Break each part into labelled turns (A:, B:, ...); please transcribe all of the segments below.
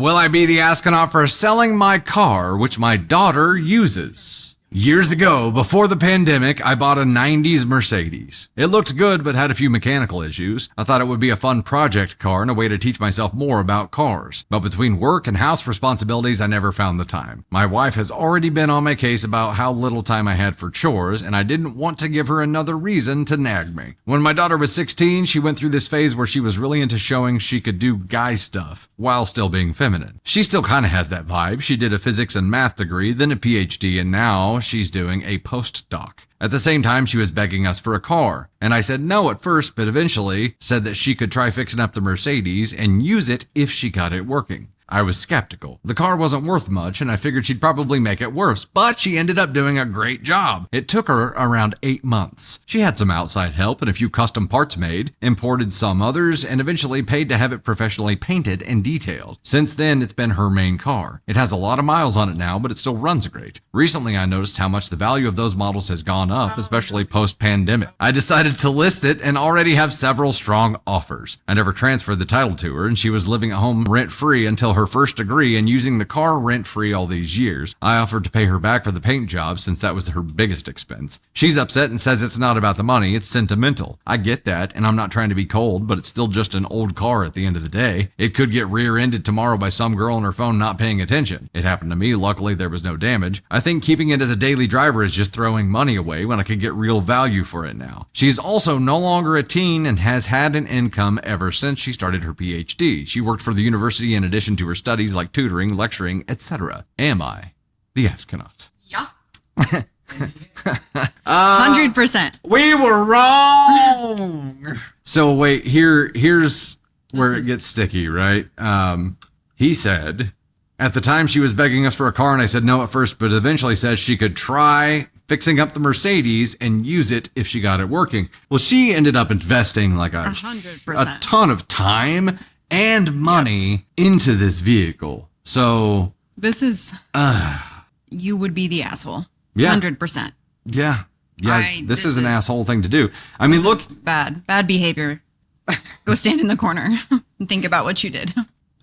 A: will I be the astronaut for selling my car, which my daughter uses? Years ago, before the pandemic, I bought a 90s Mercedes. It looked good, but had a few mechanical issues. I thought it would be a fun project car and a way to teach myself more about cars. But between work and house responsibilities, I never found the time. My wife has already been on my case about how little time I had for chores, and I didn't want to give her another reason to nag me. When my daughter was 16, she went through this phase where she was really into showing she could do guy stuff while still being feminine. She still kind of has that vibe. She did a physics and math degree, then a PhD, and now she's doing a postdoc. At the same time, she was begging us for a car, and I said no at first, but eventually said that she could try fixing up the Mercedes and use it if she got it working. I was skeptical. The car wasn't worth much, and I figured she'd probably make it worse, but she ended up doing a great job. It took her around 8 months. She had some outside help and a few custom parts made, imported some others, and eventually paid to have it professionally painted and detailed. Since then, it's been her main car. It has a lot of miles on it now, but it still runs great. Recently, I noticed how much the value of those models has gone up, especially post-pandemic. I decided to list it and already have several strong offers. I never transferred the title to her, and she was living at home rent-free until her first degree and using the car rent-free all these years. I offered to pay her back for the paint job since that was her biggest expense. She's upset and says it's not about the money, it's sentimental. I get that, and I'm not trying to be cold, but it's still just an old car at the end of the day. It could get rear-ended tomorrow by some girl on her phone not paying attention. It happened to me. Luckily, there was no damage. I think keeping it as a daily driver is just throwing money away when I could get real value for it now. She's also no longer a teen and has had an income ever since she started her PhD. She worked for the university in addition to her studies like tutoring, lecturing, etc. Am I the astronaut?
B: Yeah. 100%.
A: We were wrong. So wait, here's where it gets sticky, right? He said, at the time she was begging us for a car, and I said no at first, but eventually said she could try fixing up the Mercedes and use it if she got it working. Well, she ended up investing like
B: 100%.
A: a ton of time and money into this vehicle. So
B: this is, you would be the asshole.
A: Yeah.
B: 100%.
A: Yeah. This is an asshole thing to do. I mean, look.
B: Bad behavior. Go stand in the corner and think about what you did.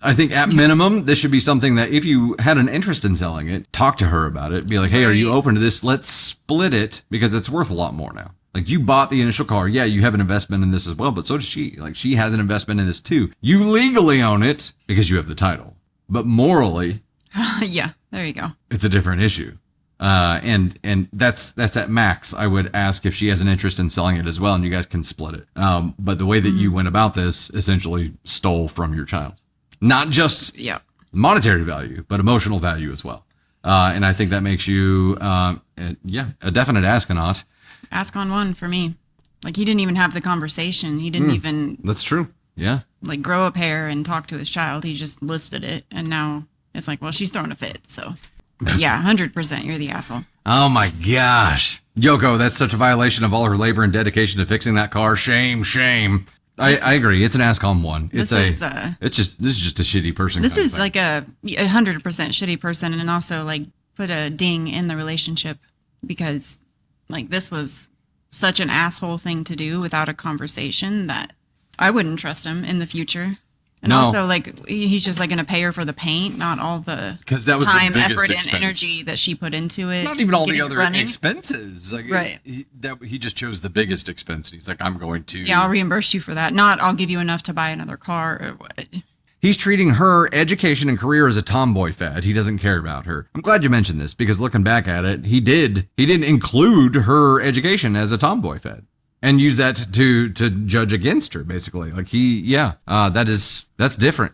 A: I think at minimum, this should be something that if you had an interest in selling it, talk to her about it. Be like, hey, are you open to this? Let's split it because it's worth a lot more now. Like, you bought the initial car. Yeah, you have an investment in this as well, but so does she. Like, she has an investment in this too. You legally own it because you have the title. But morally,
B: yeah, there you go.
A: It's a different issue. And that's at max. I would ask if she has an interest in selling it as well, and you guys can split it. But the way that you went about this essentially stole from your child. Not just monetary value, but emotional value as well. And I think that makes you, a definite astronaut.
B: Ask on one for me. Like, he didn't even have the conversation. He didn't even.
A: That's true. Yeah.
B: Like, grow a pair and talk to his child. He just listed it. And now it's like, well, she's throwing a fit. So, yeah, 100%. You're the asshole. Oh,
A: my gosh. Yoko, that's such a violation of all her labor and dedication to fixing that car. Shame. I agree. It's an ask on one. This is just a shitty person.
B: This is like a 100% shitty person, and also like put a ding in the relationship because like this was such an asshole thing to do without a conversation that I wouldn't trust him in the future. And also, like, he's just like going to pay her for the paint, not all the time, effort, and energy that she put into it.
A: Not even all the other expenses. Like,
B: right.
A: He just chose the biggest expense. He's like, I'm going to.
B: Yeah, I'll reimburse you for that. Not, I'll give you enough to buy another car or what.
A: He's treating her education and career as a tomboy fad. He doesn't care about her. I'm glad you mentioned this because looking back at it, he didn't include her education as a tomboy fad. And use that to judge against her, basically. Like that's different.